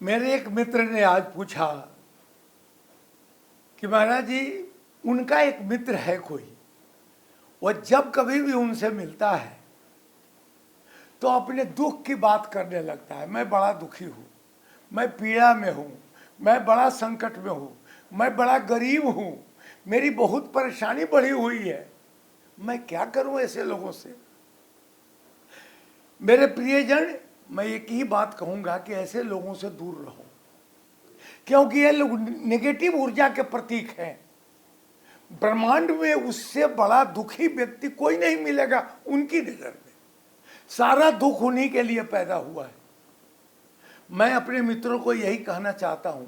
मेरे एक मित्र ने आज पूछा कि महाराज जी, उनका एक मित्र है कोई, वह जब कभी भी उनसे मिलता है तो अपने दुख की बात करने लगता है। मैं बड़ा दुखी हूँ, मैं पीड़ा में हूँ, मैं बड़ा संकट में हूँ, मैं बड़ा गरीब हूँ, मेरी बहुत परेशानी बढ़ी हुई है, मैं क्या करूँ ऐसे लोगों से। मेरे प्रियजन, मैं एक ही बात कहूँगा कि ऐसे लोगों से दूर रहो, क्योंकि ये लोग नेगेटिव ऊर्जा के प्रतीक हैं। ब्रह्मांड में उससे बड़ा दुखी व्यक्ति कोई नहीं मिलेगा उनकी नजर में। सारा दुख उन्हीं के लिए पैदा हुआ है। मैं अपने मित्रों को यही कहना चाहता हूं,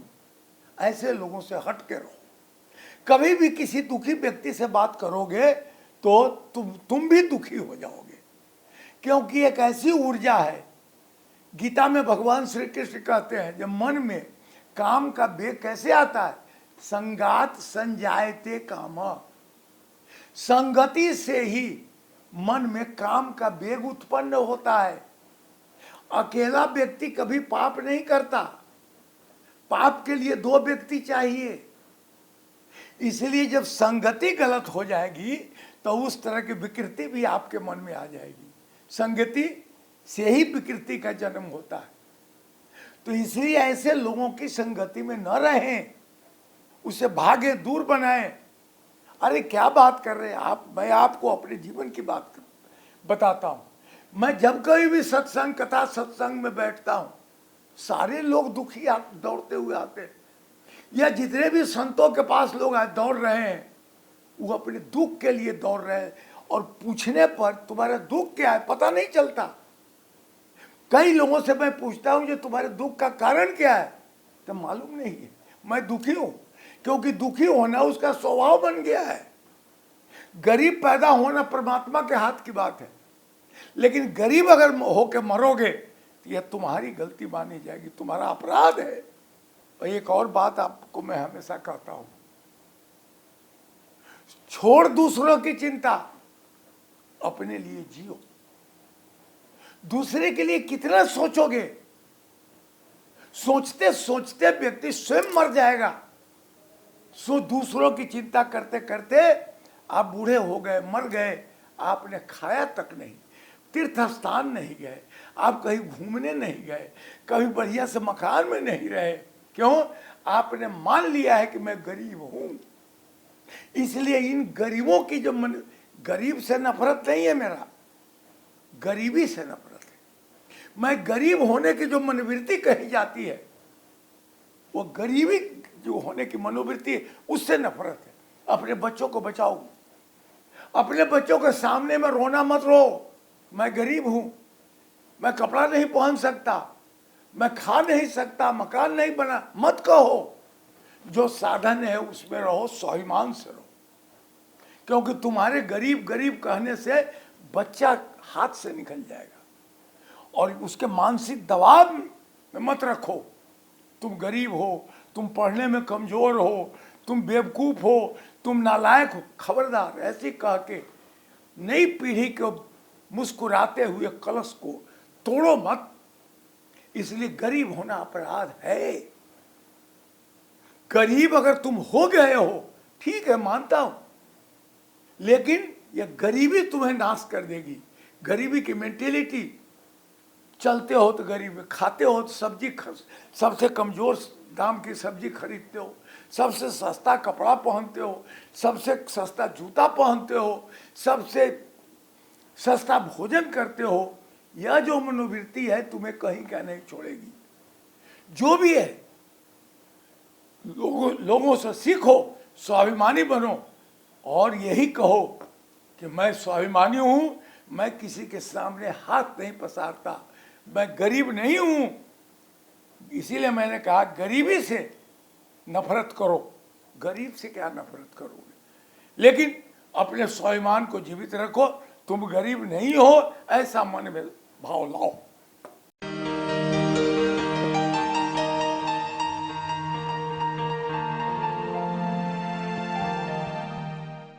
ऐसे लोगों से हट के रहो। कभी भी किसी दुखी व्यक्ति से बात करोगे तो तुम भी दुखी हो जाओगे, क्योंकि एक ऐसी ऊर्जा है। गीता में भगवान श्री कृष्ण कहते हैं, जब मन में काम का वेग कैसे आता है, संगात संजायते काम, संगति से ही मन में काम का वेग उत्पन्न होता है। अकेला व्यक्ति कभी पाप नहीं करता, पाप के लिए दो व्यक्ति चाहिए। इसलिए जब संगति गलत हो जाएगी तो उस तरह की विकृति भी आपके मन में आ जाएगी। संगति से ही विकृति का जन्म होता है। तो इसलिए ऐसे लोगों की संगति में न रहें, उसे भागे, दूर बनाएं। अरे क्या बात कर रहे हैं आप, मैं आपको अपने जीवन की बात बताता हूं। मैं जब कभी भी सत्संग कथा सत्संग में बैठता हूं, सारे लोग दुखी दौड़ते हुए आते हैं, या जितने भी संतों के पास लोग आज दौड़ रहे हैं वो अपने दुख के लिए दौड़ रहे हैं, और पूछने पर तुम्हारा दुख क्या है पता नहीं चलता। कई लोगों से मैं पूछता हूं, जो तुम्हारे दुख का कारण क्या है, तो मालूम नहीं है। मैं दुखी हूं, क्योंकि दुखी होना उसका स्वभाव बन गया है। गरीब पैदा होना परमात्मा के हाथ की बात है, लेकिन गरीब अगर होके मरोगे तो यह तुम्हारी गलती मानी जाएगी, तुम्हारा अपराध है। और एक और बात आपको मैं हमेशा कहता हूं, छोड़ दूसरों की चिंता, अपने लिए जियो। दूसरे के लिए कितना सोचोगे, सोचते सोचते व्यक्ति स्वयं मर जाएगा। सो दूसरों की चिंता करते करते आप बूढ़े हो गए, मर गए, आपने खाया तक नहीं, तीर्थ स्थान नहीं गए, आप कहीं घूमने नहीं गए, कभी बढ़िया से मकान में नहीं रहे। क्यों? आपने मान लिया है कि मैं गरीब हूं। इसलिए इन गरीबों की जो मन, गरीब से नफरत नहीं है मेरा, गरीबी से नफरत है। मैं गरीब होने की जो मनोवृत्ति कही जाती है, वो गरीबी जो होने की मनोवृत्ति है, उससे नफरत है। अपने बच्चों को बचाओ, अपने बच्चों के सामने में रोना मत रो, मैं गरीब हूं, मैं कपड़ा नहीं पहन सकता, मैं खा नहीं सकता, मकान नहीं बना, मत कहो। जो साधन है उसमें रहो, स्वाभिमान से रहो। क्योंकि तुम्हारे गरीब गरीब कहने से बच्चा हाथ से निकल जाएगा, और उसके मानसिक दबाव में मत रखो। तुम गरीब हो, तुम पढ़ने में कमजोर हो, तुम बेवकूफ हो, तुम नालायक हो, खबरदार ऐसी कह के नई पीढ़ी को मुस्कुराते हुए कलश को तोड़ो मत। इसलिए गरीब होना अपराध है। गरीब अगर तुम हो गए हो, ठीक है, मानता हूं, लेकिन यह गरीबी तुम्हें नाश कर देगी। गरीबी की मेंटेलिटी, चलते हो तो गरीब, खाते हो तो सब्जी, सबसे कमजोर दाम की सब्जी खरीदते हो, सबसे सस्ता कपड़ा पहनते हो, सबसे सस्ता जूता पहनते हो, सबसे सस्ता भोजन करते हो। यह जो मनोवृत्ति है तुम्हें कहीं क्या नहीं छोड़ेगी। जो भी है, लोगों से सीखो, स्वाभिमानी बनो, और यही कहो कि मैं स्वाभिमानी हूं, मैं किसी के सामने हाथ नहीं पसारता, मैं गरीब नहीं हूं। इसीलिए मैंने कहा गरीबी से नफरत करो। गरीब से क्या नफरत करोगे, लेकिन अपने स्वाभिमान को जीवित रखो। तुम गरीब नहीं हो ऐसा मन में भाव लाओ।